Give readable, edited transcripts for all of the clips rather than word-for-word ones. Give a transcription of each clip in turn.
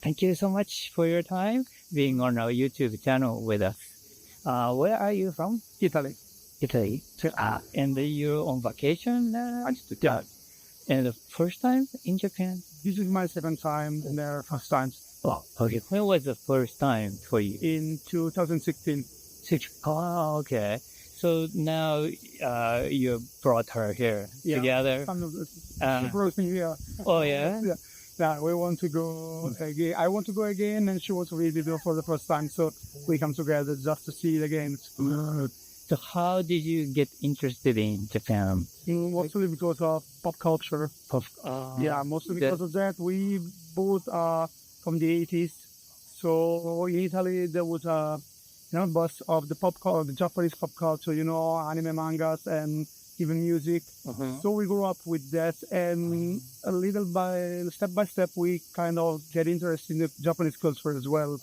Thank you so much for your time being on our YouTube channel with us. Where are you from? Italy. Italy. And you're on vacation now? Yeah. And the first time in Japan? This is my second time and their first time. Oh, okay. When was the first time for you? In 2016. Oh, okay. So now you brought her here together? She brought me here. Oh, yeah? Yeah, we want to go again. I want to go again, and she wants to visit for the first time. So we come together just to see it again. So how did you get interested in Japan? Mostly because of pop culture. Yeah, mostly because of that. We both are from the 80s. So in Italy, there was a buzz of the pop culture, the Japanese pop culture, anime, mangas, and even music. So we grew up with that, and step by step, we kind of get interested in the Japanese culture as well.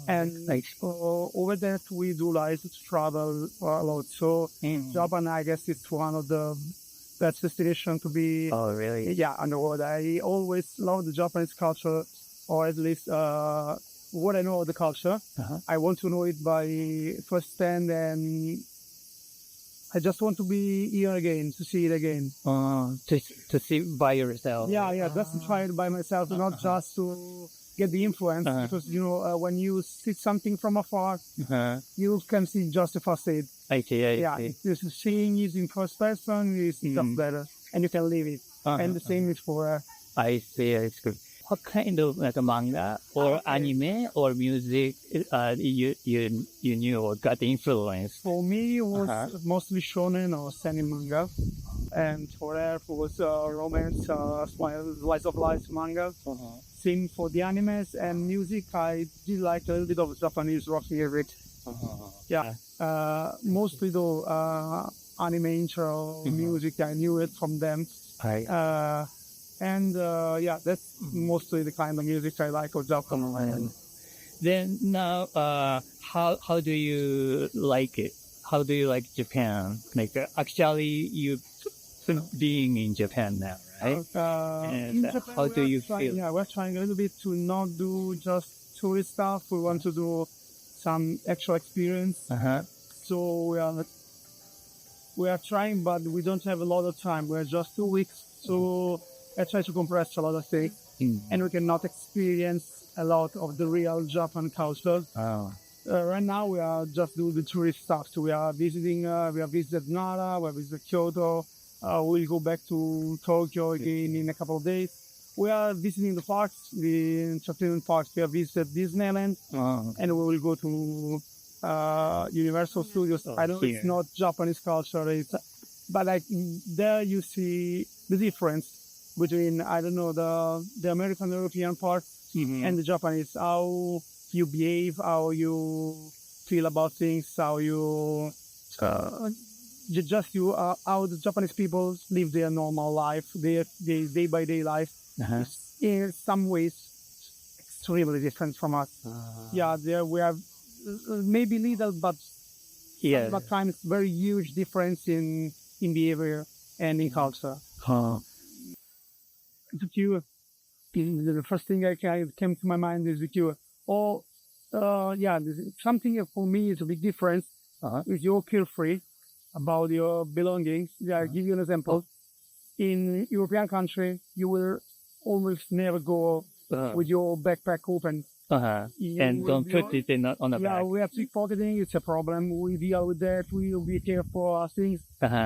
And over that, we do like to travel a lot. So Japan, I guess, is one of the best destinations to be. Oh, really? Yeah, on the world. I always love the Japanese culture, or at least what I know of the culture. I want to know it by firsthand, and I just want to be here again, to see it again. To see by yourself. Yeah, just to try it by myself, not just to get the influence. Because, when you see something from afar, you can see just the facade. I see. Yeah, just seeing it in first person is just better. And you can live it. And the same is for... I see. It's good. What kind of manga or anime or music you knew or got influence? For me, it was mostly shonen or seinen manga. And for her, it was romance, slice of life manga. Same for the animes and music. I did like a little bit of Japanese rock music. Yeah, mostly though anime intro music. I knew it from them. And that's mostly the kind of music I like of Japan. Then now, how do you like it? How do you like Japan? Actually, you being in Japan now, right? And Japan, how do you feel? Yeah, we're trying a little bit to not do just tourist stuff. We want to do some actual experience. So we are trying, but we don't have a lot of time. We're just 2 weeks, so I try to compress a lot of things, and we cannot experience a lot of the real Japan culture. Right now, we are just doing the tourist stuff. So we have visited Nara, we have visited Kyoto. We'll go back to Tokyo again in a couple of days. We are visiting the parks, the entertainment parks. We have visited Disneyland, and we will go to Universal Studios. I know it's not Japanese culture, but there you see the difference between, the American European parts and the Japanese, how you behave, how you feel about things, how how the Japanese people live their normal life, their day-by-day life. In some ways, extremely different from us. There we have maybe little, but sometimes very huge difference in behavior and in culture. The cure. The first thing that came to my mind is the cure. Something for me is a big difference. If you're carefree about your belongings, I'll give you an example. In European country, you will almost never go with your backpack open. And don't put it on the back. We have pickpocketing. It's a problem. We deal with that. We will be careful of things.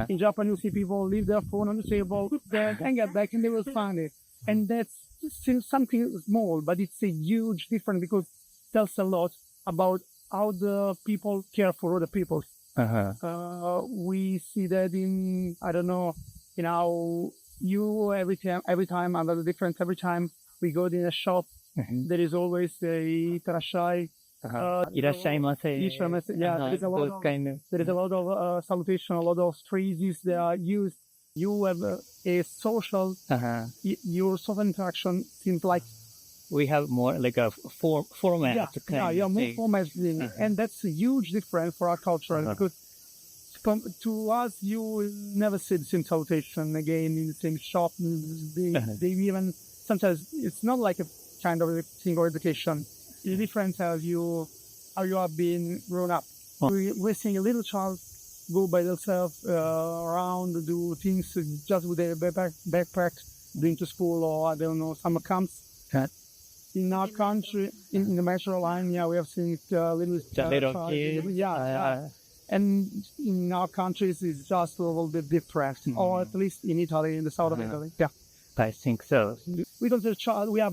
In Japan, you see people leave their phone on the table, and get back, and they will find it. And that's still something small, but it's a huge difference because it tells a lot about how the people care for other people. We see that in how you every time under the difference. Every time we go in a shop, there is always a "Itarashi." いらっしゃいませ. Yeah, there is a lot of salutation, a lot of phrases that are used. You have a social, your social interaction seems like we have more like a format. More format, and that's a huge difference for our culture because to us you will never see the same salutation again in the same shop. They even sometimes it's not like a kind of thing or education. It's different how you have been grown up. We're seeing a little child go by themselves around, do things just with their backpack, going to school or, I don't know, summer camps. In our country, in the metro line, we have seen little kids. And in our countries, it's just a little bit different, or at least in Italy, in the south of Italy. Yeah, I think so. We don't have child. We are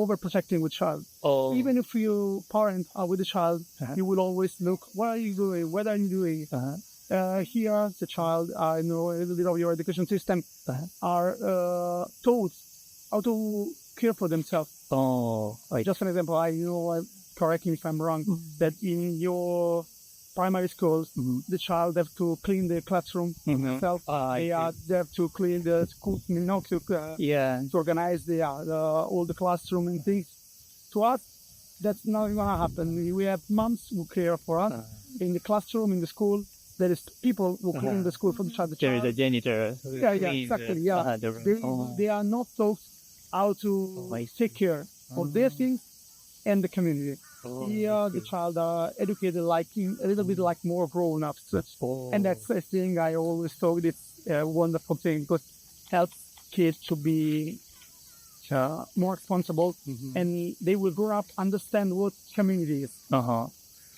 overprotecting with child. Oh. Even if your parent are with the child, you will always look. What are you doing? What are you doing? Here, the child, I know a little bit of your education system, are taught how to care for themselves. Oh, Just an example, I know, correct me if I'm wrong, that in your primary schools, the child have to clean the classroom themselves. They have to clean the school, to organize all the classroom and things. To us, that's not going to happen. We have moms who care for us in the classroom, in the school. There is people who clean the school for the child. There is a janitor. Exactly. They are not taught how to take care of their things and the community. Here, the child are educated a little bit like more grown-ups. And that's a thing I always thought it's a wonderful thing, because it helps kids to be more responsible, and they will grow up understand what community is.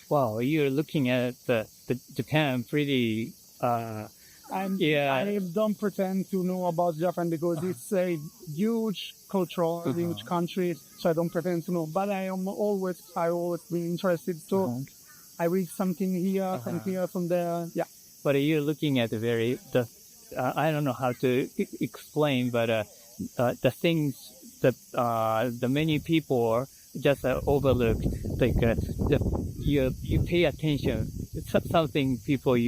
Wow, you're looking at the Japan pretty. I don't pretend to know about Japan because it's a huge cultural, huge country, so I don't pretend to know. But I always been interested. So I read something here, from here, from there. Yeah. But you're looking at I don't know how to explain, but the things that the many people just overlook, like you pay attention. It's something people I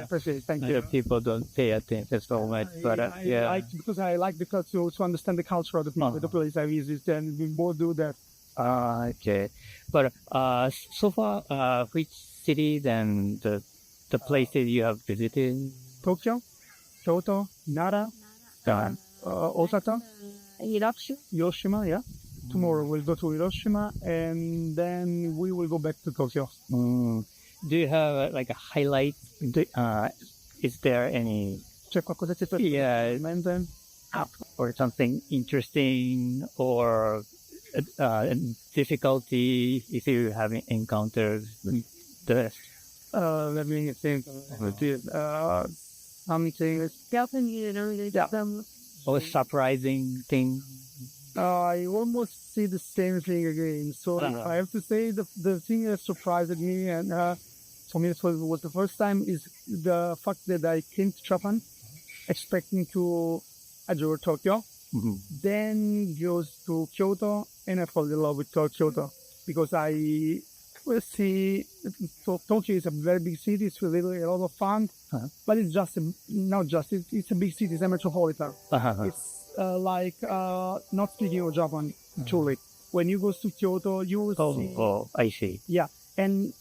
appreciate it. Thank you. People don't pay attention so much, because I like the culture to understand the culture of the people, the place I visit, and we both do that. Okay, but so far, which cities and the places you have visited? Tokyo, Kyoto, Nara, Osaka, Hiroshima. Yeah. Tomorrow we'll go to Hiroshima, and then we will go back to Tokyo. Do you have like a highlight? Is there any? Or something interesting or difficulty if you have encountered the. Let me think. Something. Or surprising thing. I almost see the same thing again. So I have to say the thing that surprised me, and for me it was the first time, is the fact that I came to Japan expecting to adore Tokyo, then goes to Kyoto, and I fall in love with Kyoto because I will see Tokyo is a very big city. It's really a lot of fun, but it's it's a big city. It's a metropolitan. It's not speaking of Japan, truly. When you go to Kyoto, you will see. Oh, I see. Yeah, and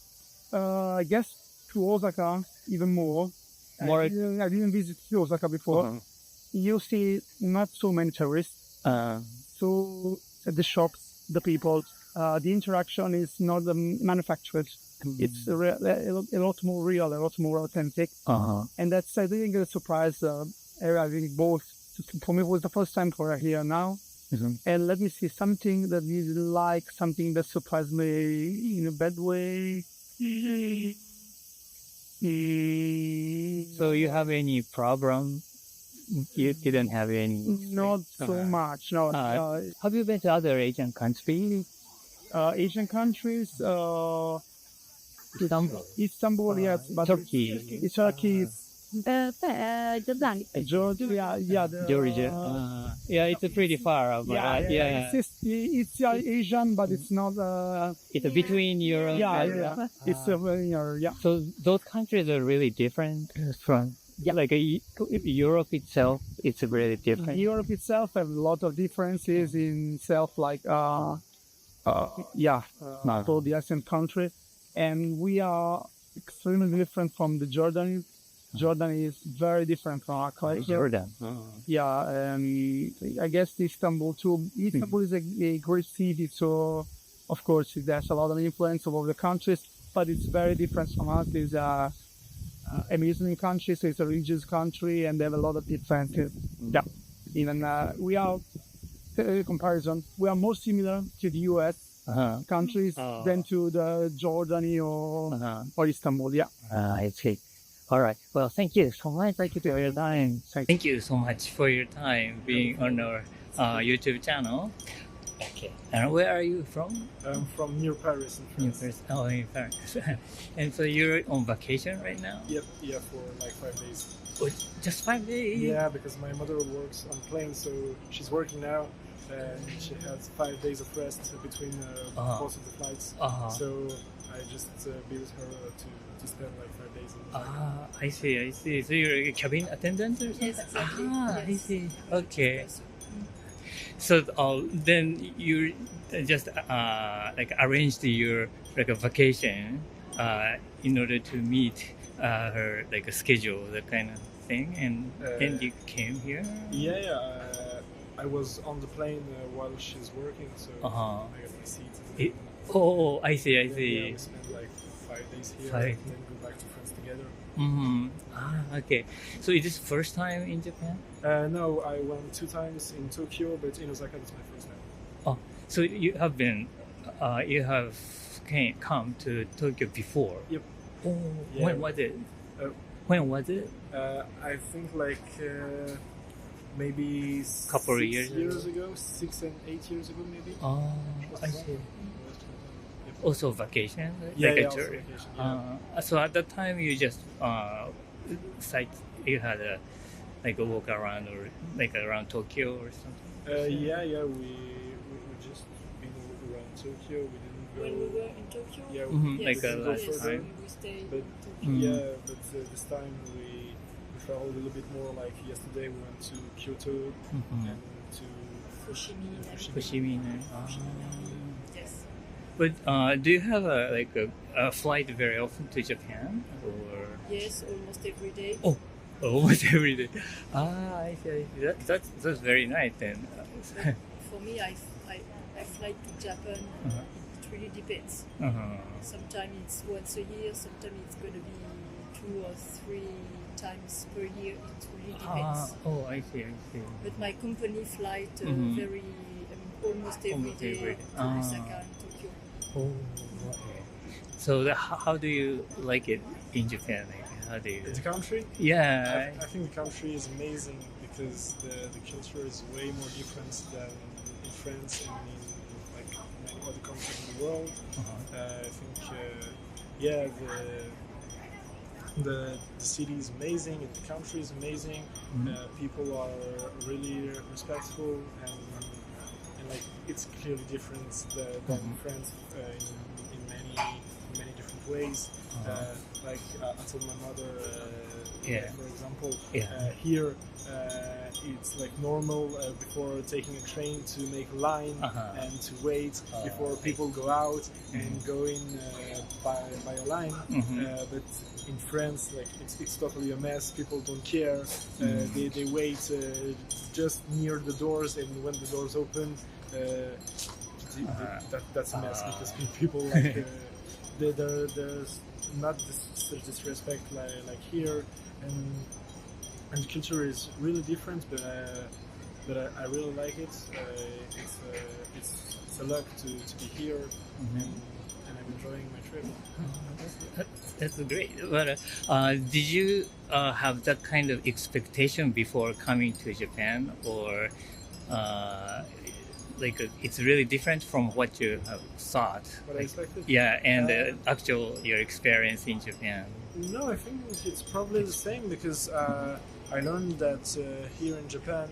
I guess to Osaka even more. I didn't visit Osaka before. You see not so many tourists. So the shops, the people, the interaction is not manufactured. It's a lot more real, a lot more authentic. And that's, I think, a surprise area. I think both. For me, it was the first time for here now. And let me see, something that you like, something that surprised me in a bad way. So you have any problem? You didn't have any? Not so much, no. Have you been to other Asian countries? Asian countries? Istanbul, yes. But Turkey. Turkey. Georgia. It's pretty far. It's Asian, but it's not. It's between Europe. It's Europe. So those countries are really different from. Like Europe itself, it's really different. Europe itself have a lot of differences in itself, like for the Asian country, and we are extremely different from the Jordanians. Jordan is very different from our culture. Jordan. Yeah, I guess Istanbul too. Istanbul is a great city, so of course there's a lot of influence of all the countries, but it's very different from us. It's a Muslim country, so it's a religious country, and they have a lot of differences. Yeah, even we are comparison. We are more similar to the U.S. Countries than to the Jordani or Istanbul. Yeah. I see. All right. Well, thank you so much. Thank you for your time. Thank you so much for your time being on our YouTube channel. Okay. And where are you from? I'm from near Paris in France. Near Paris. Oh, in Paris. And so you're on vacation right now? Yep, yeah, for like 5 days. Oh, just 5 days? Yeah, because my mother works on plane, so she's working now, and she has 5 days of rest between both of the flights. So I just be with her to spend like 5 days. I see. So you're a cabin attendant or something? Yes, exactly. I Yes. see. Okay. So then you just like arranged your like a vacation in order to meet her like a schedule, that kind of thing, and you came here. Yeah. I was on the plane while she's working, so I got my seat. I see. Yeah, we spent like 5 days here and then go back to France together. Okay. So is this first time in Japan? No, I went 2 times in Tokyo, but in Osaka it's my first time. So you have been, you have come to Tokyo before? Yep. Oh, Yeah. when was it? When was it? I think like maybe Couple of 6 years ago, 6 and 8 years ago maybe. Oh, I see. Also vacation? Yeah, like a also tour. vacation, yeah. So at that time you just you had like a walk around or like around Tokyo or something? Yeah, we just been around Tokyo. We didn't go. When we were in Tokyo? Yeah, Mhm, like didn't go last further. time. We stayed But in Tokyo. yeah, but this time we traveled a little bit more. Like yesterday, we went to Kyoto and to Fushimi. Fushimi. Yes. But do you have a flight very often to Japan or Yes, almost every day. almost every day? I see. That's very nice then. For me, I fly to Japan. It really depends. Sometimes it's once a year. Sometimes it's going to be 2 or 3 times per year. It really depends. I see. But my company flight almost every day to Osaka and Tokyo. Oh, okay. So how do you like it in Japan? Like, how do you? the country. Yeah. I think the country is amazing because the culture is way more different than in France and in like many other countries in the world. I think the city is amazing and the country is amazing. People are really respectful and like it's clearly different than France in many different ways. Like I told my mother, for example, here it's like normal before taking a train to make a line and to wait before people go out and go in by a line. But in France, like it's totally a mess. People don't care. They wait just near the doors, and when the doors open, that's a mess because people like there's not such disrespect like here, and the culture is really different. But I really like it. It's a luck to be here, and I'm enjoying my trip. That's great. But did you have that kind of expectation before coming to Japan, or it's really different from what you have thought? What I expected? Yeah, and actual your experience in Japan. No, I think it's probably the same because I learned that here in Japan,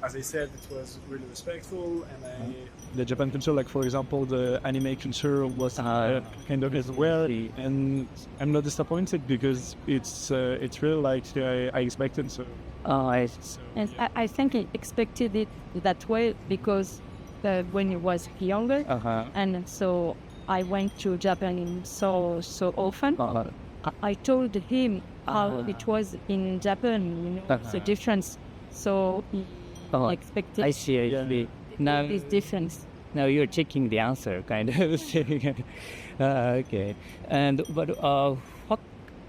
as I said, it was really respectful, and the Japan culture, like for example, the anime culture was kind of as well, and I'm not disappointed because it's really like I expected. So. And I think I expected it that way because when I was younger, and so I went to Japan so often. I told him how it was in Japan, the difference. So he expected I see. Now, this difference. now you're checking the answer, kind of thing. Okay. And but what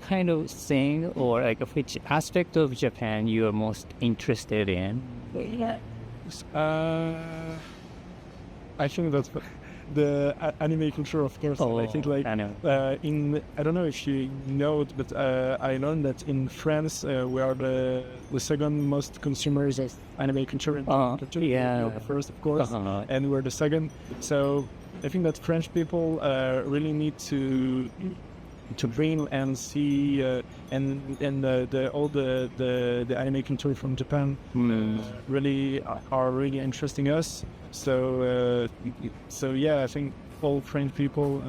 kind of thing or like which aspect of Japan you are most interested in? Yeah. I think that's the anime culture, of course. I think like I know. I don't know if you know it, but I learned that in France we are the second most consumers of anime culture. Yeah. We're the first, of course, and we're the second. So I think that French people really need to bring and see all the anime culture from Japan really are really interesting us. So yeah, I think all French people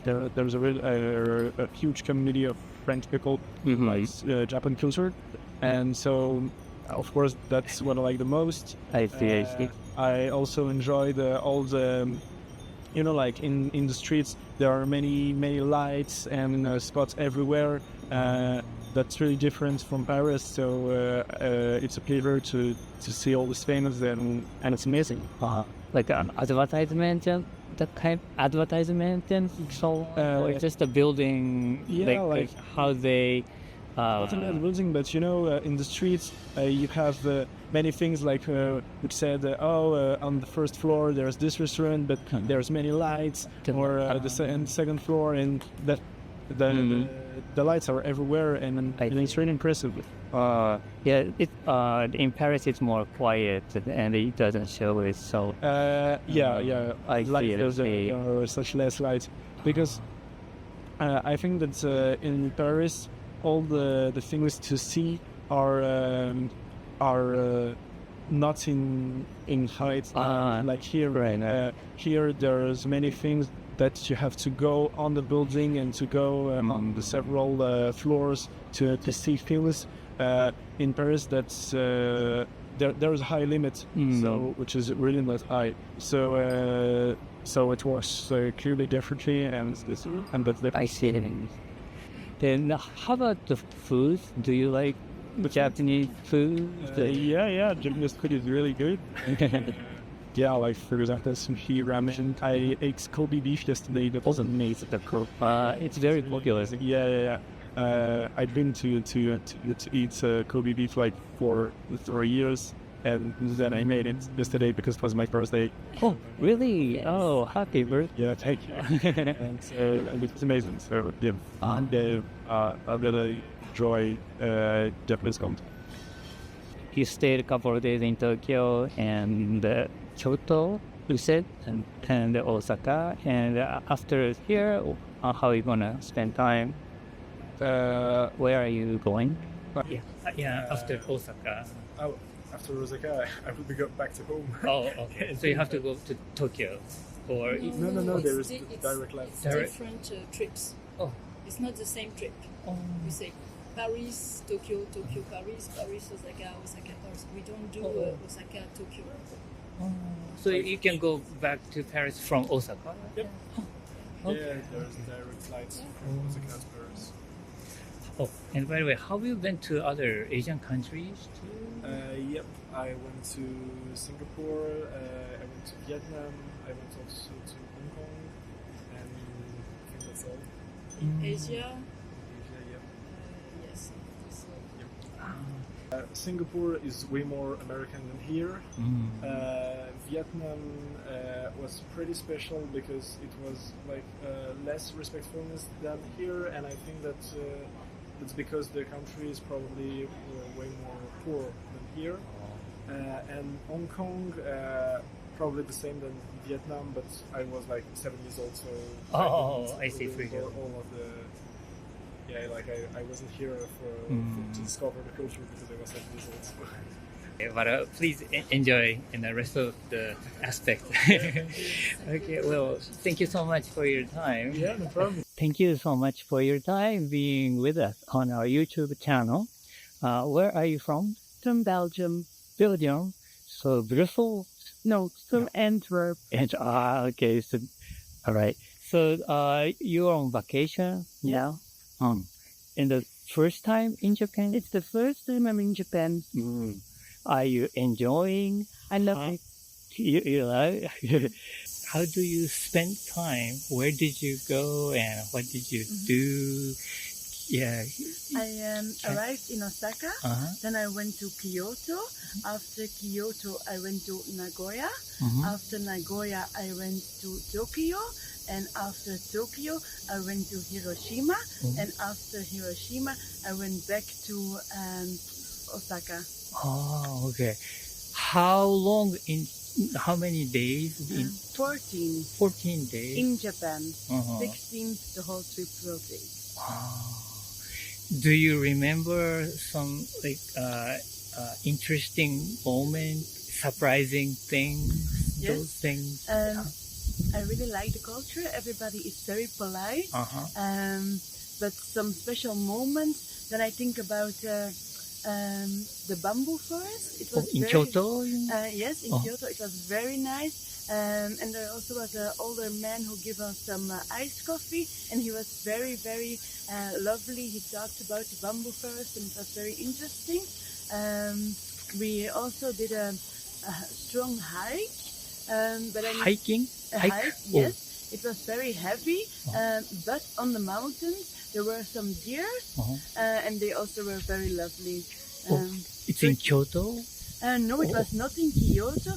there's a huge community of French people who likes Japan culture, and so of course that's what I like the most. I see. I also enjoy all the like in the streets there are many lights and spots everywhere. That's really different from Paris, so it's a pleasure to see all this famous and it's amazing. Like an advertisement, that kind of advertisement and so or just a building, like how they. It's a building, but in the streets you have many things like which said, on the first floor there's this restaurant, but there's many lights, or the second floor, and that the lights are everywhere, and it's really impressive. In Paris it's more quiet and it doesn't show it. So I like those are such less lights because I think that in Paris all the things to see are not in height like here. Right. Here there's many things that you have to go on the building and to go on the several floors to see things. In Paris, that's there's a high limit, so which is really not high. So it was clearly differently, and that's the. I see. Then how about the food? Do you like Japanese food? Yeah, Japanese food is really good. Yeah, like for example, sushi, ramen. I ate Kobe beef yesterday. That was amazing. It's very popular. Yeah. I've been to eat Kobe beef like for 3 years, and then I made it yesterday because it was my birthday. Oh, really? Oh, happy birthday! Yeah, thank you. And it was amazing. So yeah, I really enjoy Japanese content. You stayed a couple of days in Tokyo and Kyoto, you said, and Osaka. And after here, how are you gonna spend time? Where are you going? After Osaka. After Osaka, I will be going back to home. Oh, okay. So you have to go to Tokyo, or No. There is direct line. Different trips. Oh. It's not the same trip. We say Paris, Tokyo, Tokyo, Paris, Paris, Osaka, Osaka, Paris. We don't do Osaka, Tokyo. So you can go back to Paris from Osaka? Yep. Okay. Yeah, there's direct flights from Osaka to Paris. Oh, and by the way, have you been to other Asian countries too? Yep, I went to Singapore, I went to Vietnam, I went also to Hong Kong, and I think that's all. In Asia? Yep. Yes. Singapore is way more American than here. Vietnam was pretty special because it was like less respectfulness than here, and I think that it's because the country is probably way more poor than here. And Hong Kong, probably the same than Vietnam, but I was like 7 years old, so I see. For you. All of the I wasn't here to discover the culture because I was 7 years old. So. But please enjoy in the rest of the aspect. Okay, well, thank you so much for your time. Yeah, no problem. Thank you so much for your time being with us on our YouTube channel. Where are you from? From Belgium. Belgium. So Brussels? No, from Antwerp. Okay. So, all right. So you're on vacation now? In the first time in Japan? It's the first time I'm in Japan. Are you enjoying? I love it. You know, how do you spend time? Where did you go and what did you do? Yeah. I arrived in Osaka, then I went to Kyoto. After Kyoto, I went to Nagoya. After Nagoya, I went to Tokyo. And after Tokyo, I went to Hiroshima. And after Hiroshima, I went back to Osaka. Oh, okay. How many days? 14. 14 days. In Japan. 16, the whole trip will take. Do you remember some interesting moment, surprising things, Yes. those things? I really like the culture. Everybody is very polite. But some special moments, then I think about the bamboo forest. It was in Kyoto? Yes, in Kyoto. It was very nice. And there also was an older man who gave us some iced coffee, and he was very, very lovely. He talked about the bamboo forest, and it was very interesting. We also did a strong hike. Hiking? A hike, yes. It was very heavy, but on the mountains there were some deer, and they also were very lovely. It's in Kyoto? No, it was not in Kyoto.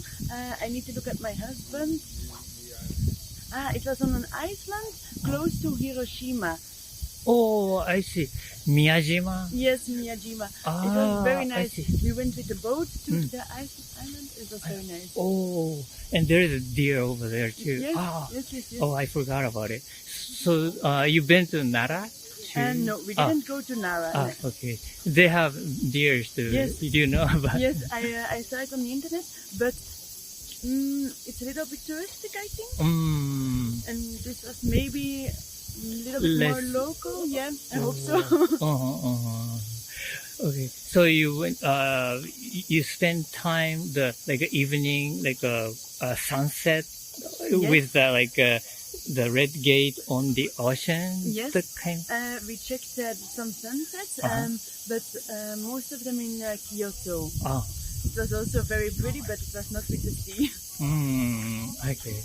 I need to look at my husband. It was on an island close to Hiroshima. Oh, I see. Miyajima? Yes, Miyajima. It was very nice. We went with the boat to the island. It was very nice. Oh, and there is a deer over there too. Yes, Ah. yes. Oh, I forgot about it. So, you've been to Nara? No, we didn't go to Nara. Okay. They have deers too. Yes. Do you know about it? Yes, I saw it on the internet, but it's a little bit touristic, I think. And this was maybe a little bit more local. Yeah, I hope so. Okay. So you went, you spent time evening, sunset with the red gate on the ocean. Yes. That kind. We checked some sunsets, but most of them in Kyoto. It was also very pretty, but it was not with the sea. Okay.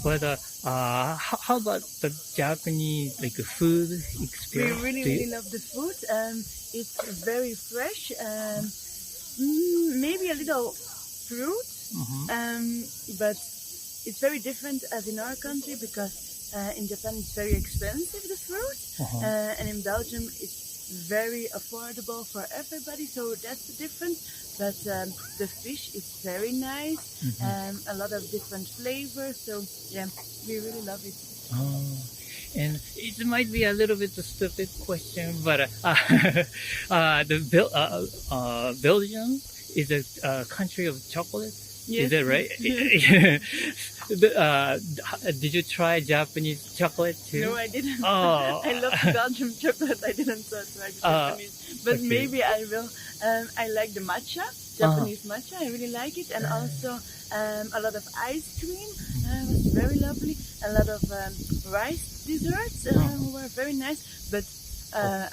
But how about the Japanese food experience? We really love the food. It's very fresh. Maybe a little fruit, but it's very different as in our country because in Japan it's very expensive, the fruit, and in Belgium it's very affordable for everybody. So that's the difference. But the fish is very nice, a lot of different flavors. So yeah, we really love it. And it might be a little bit a stupid question, but Belgium is a country of chocolate. Yes. Is that right? Did you try Japanese chocolate too? No, I didn't. Oh. I love Belgian chocolate. I didn't try the Japanese, but maybe I will. I like the matcha, Japanese matcha. I really like it, and also a lot of ice cream. It was very lovely. A lot of rice desserts were very nice, but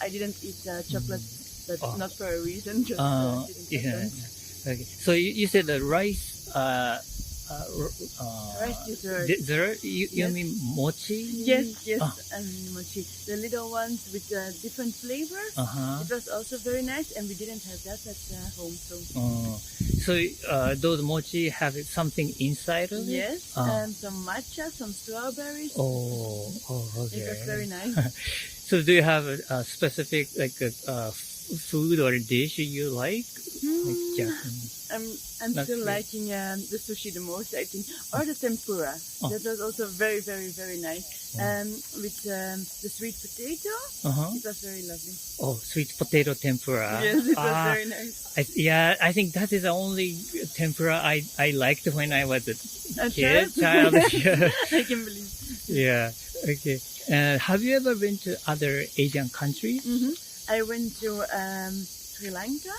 I didn't eat chocolate, but not for a reason. Just didn't have them. Okay. So you said the rice. Rice dessert. Dessert? You mean mochi? Yes, and mochi. The little ones with different flavors. It was also very nice, and we didn't have that at home. So those mochi have something inside of it? Yes, some matcha, some strawberries. Oh, okay. It was very nice. So do you have a specific food or dish you like? I'm still liking the sushi the most, I think, or the tempura. That was also very, very, very nice. With the sweet potato, it was very lovely. Oh, sweet potato tempura. Yes, it was very nice. I think that is the only tempura I liked when I was a child. Yeah. I can believe. Yeah. Okay. Have you ever been to other Asian countries? I went to Sri Lanka,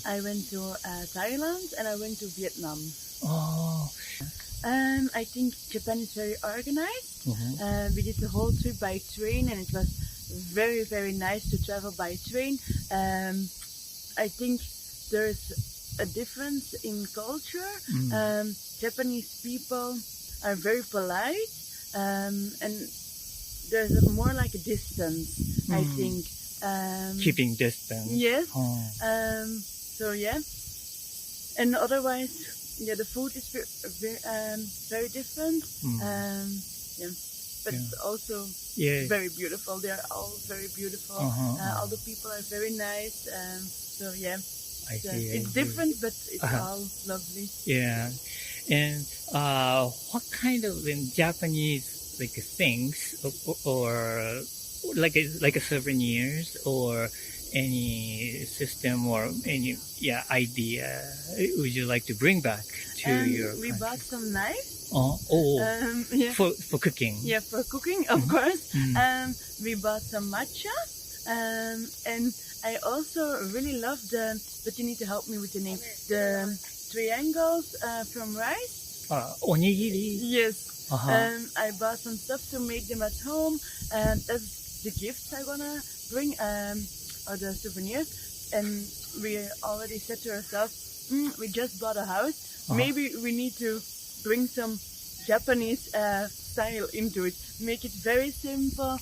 I went to Thailand, and I went to Vietnam. I think Japan is very organized. We did the whole trip by train, and it was very, very nice to travel by train. I think there's a difference in culture. Japanese people are very polite, and there's more like a distance, I think. Keeping distance. Yes. So yeah. And otherwise, yeah, the food is very different. Yeah. But also very beautiful. They are all very beautiful. All the people are very nice. So yeah, it's different, but it's all lovely. Yeah. And what kind of Japanese like things or like a souvenirs or any system or any idea would you like to bring back to your country? We bought some knives. Yeah. For cooking. Yeah, for cooking, of course. We bought some matcha. And I also really love but you need to help me with the name, the triangles from rice. Onigiri? Yes. I bought some stuff to make them at home. That's the gifts I wanna bring, or the souvenirs. And we already said to ourselves, we just bought a house. Maybe we need to bring some Japanese style into it. Make it very simple.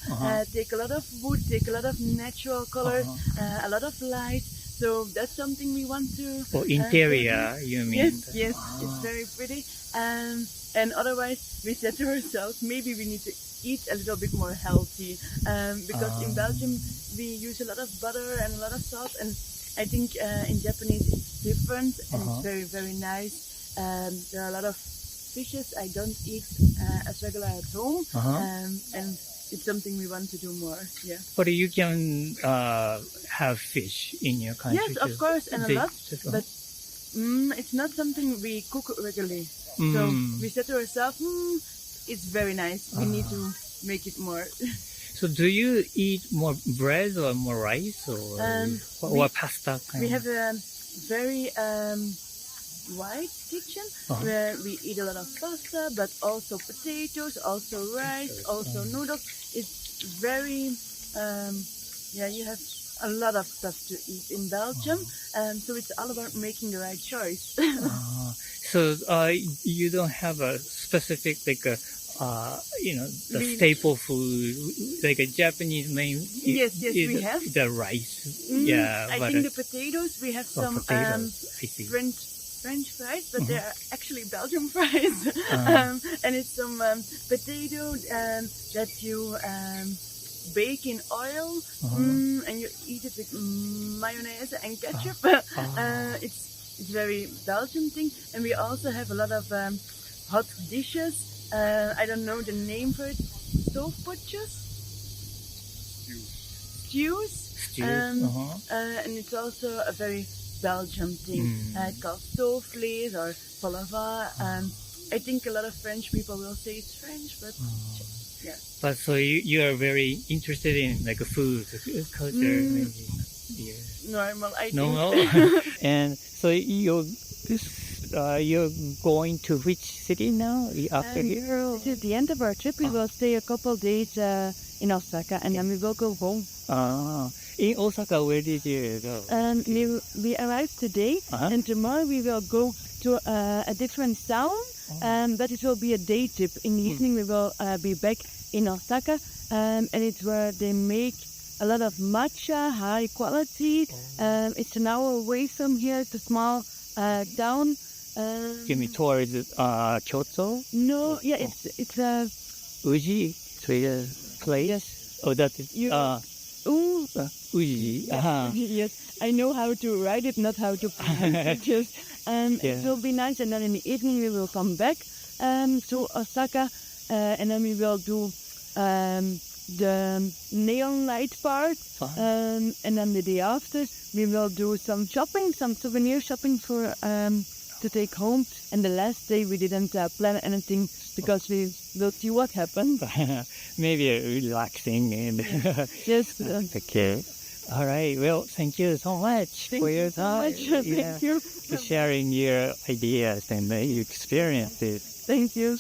Take a lot of wood, take a lot of natural colors, a lot of light. So that's something we want to. For interior, you mean? Yes, it's very pretty. And otherwise, we said to ourselves, maybe we need to eat a little bit more healthy, because in Belgium we use a lot of butter and a lot of salt, and I think in Japanese it's different and it's very, very nice. There are a lot of fishes I don't eat as regular at home, and it's something we want to do more. Yeah. But you can have fish in your country. Yes, of course, and a lot, but it's not something we cook regularly. So we said to ourselves, it's very nice. We need to make it more. So do you eat more bread or more rice or pasta? We have a very wide kitchen where we eat a lot of pasta, but also potatoes, also rice, also noodles. It's very, you have a lot of stuff to eat in Belgium, so it's all about making the right choice. So you don't have a specific the staple food, like a Japanese name. Yes, we have the rice. I think the potatoes. We have some French fries, but they're actually Belgian fries. And it's some potato that you bake in oil, and you eat it with mayonnaise and ketchup. It's very Belgian thing. And we also have a lot of hot dishes. I don't know the name for it. Stoofpotjes? Stews. And it's also a very Belgian thing. It's called stoofvlees or palaver. I think a lot of French people will say it's French, but yeah. But so you are very interested in like food culture, maybe. Yeah. Normal, I think. Normal. And so you're going to which city now after here? This is the end of our trip. We will stay a couple of days in Osaka, and then we will go home. In Osaka, where did you go? We arrived today, and tomorrow we will go to a different town, but it will be a day trip. In the evening, we will be back in Osaka, and it's where they make a lot of matcha, high quality. It's an hour away from here. It's a small town. You mean towards Kyoto? No, yeah, it's a Uji place. Yes. Oh, that is Uji. Yes, I know how to write it, not how to pronounce it. It will be nice, and then in the evening we will come back to Osaka, and then we will do the neon light part, and then the day after we will do some shopping, some souvenir shopping for to take home. And the last day we didn't plan anything because we will see what happens. Maybe relaxing and yes. Okay. All right. Well, thank you so much for your time. Thank you for sharing your ideas and your experiences. Thank you.